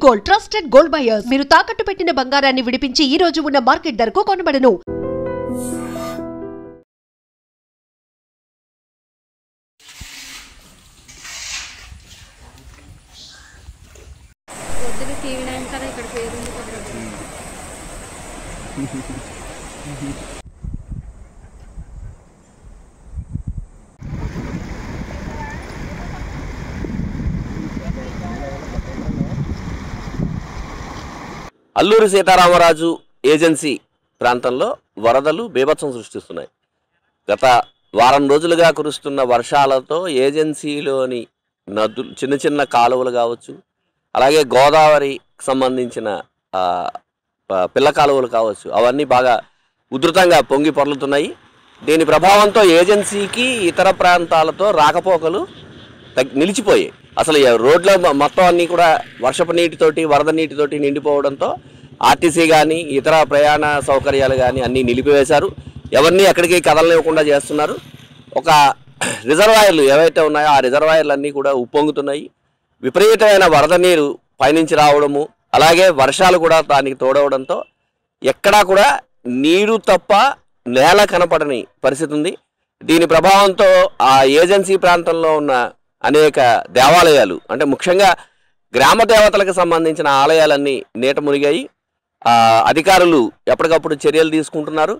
Gold, trusted gold buyers. మీరు తాకట్టు పెట్టిన బంగారాన్ని విడిపించి ఈ రోజు ఉన్న మార్కెట్ ధరకు కొనబడను. అల్లూరి సీతారామరాజు ఏజెన్సీ ప్రాంతంలో వరదలు బీభత్సం సృష్టిస్తున్నాయి. గత వారం రోజులుగా కురుస్తున్న వర్షాలతో ఏజెన్సీలోని నదులు, చిన్న చిన్న కాలువలు కావచ్చు, అలాగే గోదావరికి సంబంధించిన పిల్ల కాలువలు కావచ్చు, అవన్నీ బాగా ఉధృతంగా పొంగి పొర్లుతున్నాయి. దీని ప్రభావంతో ఏజెన్సీకి ఇతర ప్రాంతాలతో రాకపోకలు నిలిచిపోయాయి. అసలు రోడ్ల మొత్తం అన్నీ కూడా వర్షపు నీటితోటి, వరద నీటితోటి నిండిపోవడంతో ఆర్టీసీ కానీ ఇతర ప్రయాణ సౌకర్యాలు కానీ అన్నీ నిలిపివేశారు. ఎవరిని ఎక్కడికి కదలనివ్వకుండా చేస్తున్నారు. ఒక రిజర్వాయర్లు ఏవైతే ఉన్నాయో ఆ రిజర్వాయర్లు అన్నీ కూడా ఉప్పొంగుతున్నాయి. విపరీతమైన వరద నీరు పైనుంచి రావడము, అలాగే వర్షాలు కూడా దానికి తోడవడంతో ఎక్కడా కూడా నీరు తప్ప నేల కనపడని పరిస్థితి ఉంది. దీని ప్రభావంతో ఆ ఏజెన్సీ ప్రాంతంలో ఉన్న అనేక దేవాలయాలు, అంటే ముఖ్యంగా గ్రామ దేవతలకు సంబంధించిన ఆలయాలన్నీ నీట మునిగాయి. అధికారులు ఎప్పటికప్పుడు చర్యలు తీసుకుంటున్నారు.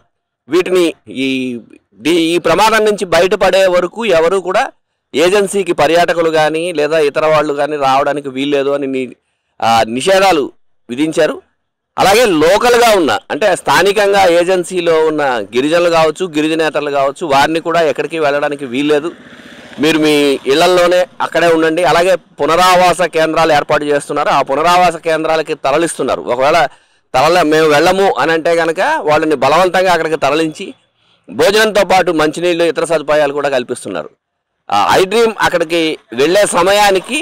వీటిని ఈ ప్రమాదం నుంచి బయటపడే వరకు ఎవరు కూడా ఏజెన్సీకి పర్యాటకులు కానీ లేదా ఇతర వాళ్ళు కానీ రావడానికి వీల్లేదు అని నిషేధాలు విధించారు. అలాగే లోకల్గా ఉన్న, అంటే స్థానికంగా ఏజెన్సీలో ఉన్న గిరిజనులు కావచ్చు, గిరిజనేతలు కావచ్చు, వారిని కూడా ఎక్కడికి వెళ్ళడానికి వీల్లేదు. మీరు మీ ఇళ్లల్లోనే అక్కడే ఉండండి. అలాగే పునరావాస కేంద్రాలు ఏర్పాటు చేస్తున్నారు. ఆ పునరావాస కేంద్రాలకి తరలిస్తున్నారు. ఒకవేళ మేము వెళ్ళము అని అంటే కనుక వాళ్ళని బలవంతంగా అక్కడికి తరలించి భోజనంతో పాటు మంచినీళ్ళు, ఇతర సదుపాయాలు కూడా కల్పిస్తున్నారు. ఐ డ్రీమ్ అక్కడికి వెళ్ళే సమయానికి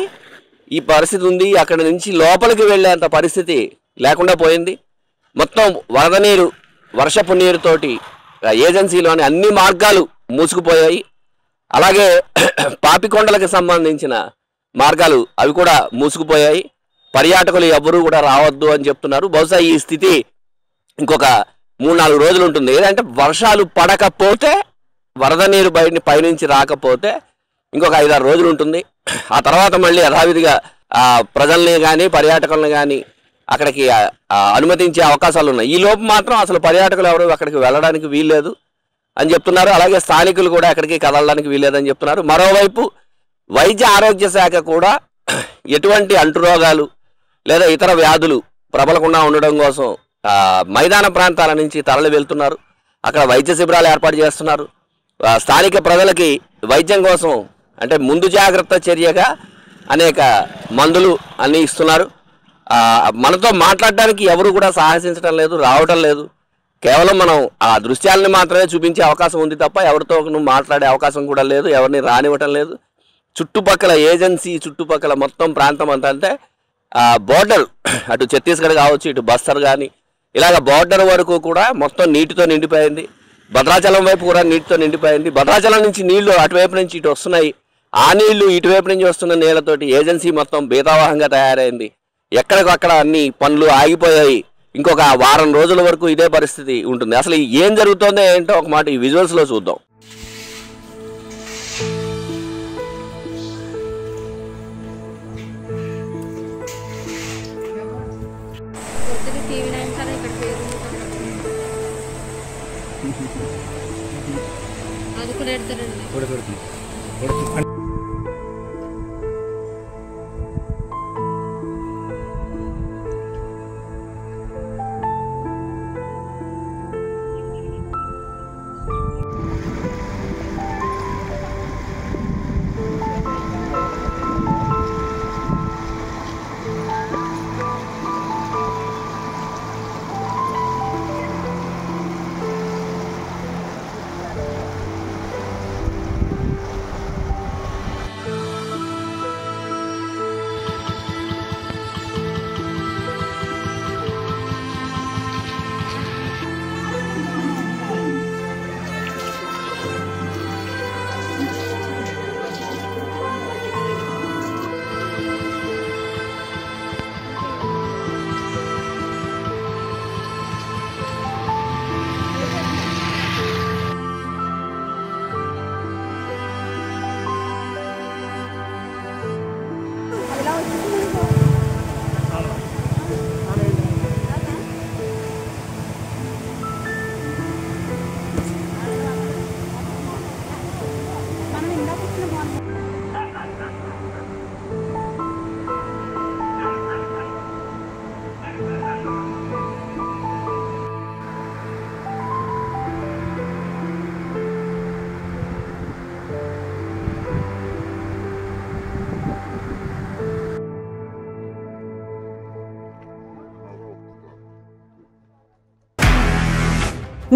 ఈ పరిస్థితి ఉంది. అక్కడి నుంచి లోపలికి వెళ్ళేంత పరిస్థితి లేకుండా పోయింది. మొత్తం వరద నీరు, వర్షపు నీరుతోటి ఏజెన్సీలోని అన్ని మార్గాలు మూసుకుపోయాయి. అలాగే పాపికొండలకు సంబంధించిన మార్గాలు అవి కూడా మూసుకుపోయాయి. పర్యాటకులు ఎవ్వరూ కూడా రావద్దు అని చెప్తున్నారు. బహుశా ఈ స్థితి ఇంకొక 3-4 రోజులు ఉంటుంది. ఏదంటే వర్షాలు పడకపోతే, వరద నీరు పైనుంచి రాకపోతే ఇంకొక 5-6 రోజులు ఉంటుంది. ఆ తర్వాత మళ్ళీ యథావిధిగా ప్రజల్ని కానీ పర్యాటకులను కానీ అక్కడికి అనుమతించే అవకాశాలు ఉన్నాయి. ఈ లోపు మాత్రం అసలు పర్యాటకులు ఎవరు అక్కడికి వెళ్ళడానికి వీల్లేదు అని చెప్తున్నారు. అలాగే స్థానికులు కూడా ఎక్కడికి కదలడానికి వీల్లేదని చెప్తున్నారు. మరోవైపు వైద్య ఆరోగ్య శాఖ కూడా ఎటువంటి అంటురోగాలు లేదా ఇతర వ్యాధులు ప్రబలకుండా ఉండడం కోసం మైదాన ప్రాంతాల నుంచి తరలి వెళ్తున్నారు. అక్కడ వైద్య శిబిరాలు ఏర్పాటు చేస్తున్నారు. స్థానిక ప్రజలకి వైద్యం కోసం, అంటే ముందు జాగ్రత్త చర్యగా అనేక మందులు అన్నీ ఇస్తున్నారు. మనతో మాట్లాడడానికి ఎవరు కూడా సాహసించడం లేదు, రావటం లేదు. కేవలం మనం ఆ దృశ్యాలని మాత్రమే చూపించే అవకాశం ఉంది తప్ప ఎవరితో మాట్లాడే అవకాశం కూడా లేదు. ఎవరిని రానివ్వటం లేదు. చుట్టుపక్కల ఏజెన్సీ చుట్టుపక్కల మొత్తం ప్రాంతం అంతా అంటే బోర్డర్, అటు ఛత్తీస్గఢ్ కావచ్చు, ఇటు బస్తర్ కానీ ఇలాగ బోర్డర్ వరకు కూడా మొత్తం నీటితో నిండిపోయింది. భద్రాచలం వైపు కూడా నీటితో నిండిపోయింది. భద్రాచలం నుంచి నీళ్లు అటువైపు నుంచి ఇటు వస్తున్నాయి. ఆ నీళ్లు ఇటువైపు నుంచి వస్తున్న నీళ్లతోటి ఏజెన్సీ మొత్తం బీతావాహంగా తయారైంది. ఎక్కడికక్కడ అన్ని పనులు ఆగిపోయాయి. ఇంకొక వారం రోజుల వరకు ఇదే పరిస్థితి ఉంటుంది. అసలు ఏం జరుగుతుందో ఏంటో ఒక మాట ఈ విజువల్స్లో చూద్దాం. అది కూడా ఎడతారండి.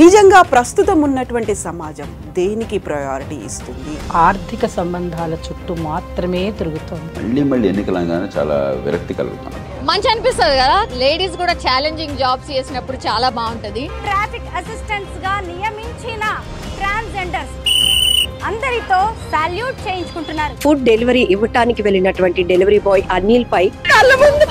నిజంగా ప్రస్తుతం ఉన్నటువంటి సమాజం దేనికి ప్రయారిటీ ఇస్తుంది? ఆర్థిక సంబంధాల చుట్టూ మాత్రమే తిరుగుతోంది. మళ్ళీ ఎన్నికలంగానే చాలా విరక్తి కలుగుతాను. మంచి అనిపిస్తుంది కదా, లేడీస్ కూడా ఛాలెంజింగ్ జాబ్స్ చేసినప్పుడు చాలా బాగుంటది. ట్రాఫిక్ అసిస్టెంట్స్ గా నియమించిన ట్రాన్స్జెండర్స్ అందరితో సాల్యూట్ చేయించుకుంటున్నారు. ఫుడ్ డెలివరీ ఇవ్వటానికి వెళ్ళినటువంటి డెలివరీ బాయ్ అనిల్ పై కళ్ళ ముందు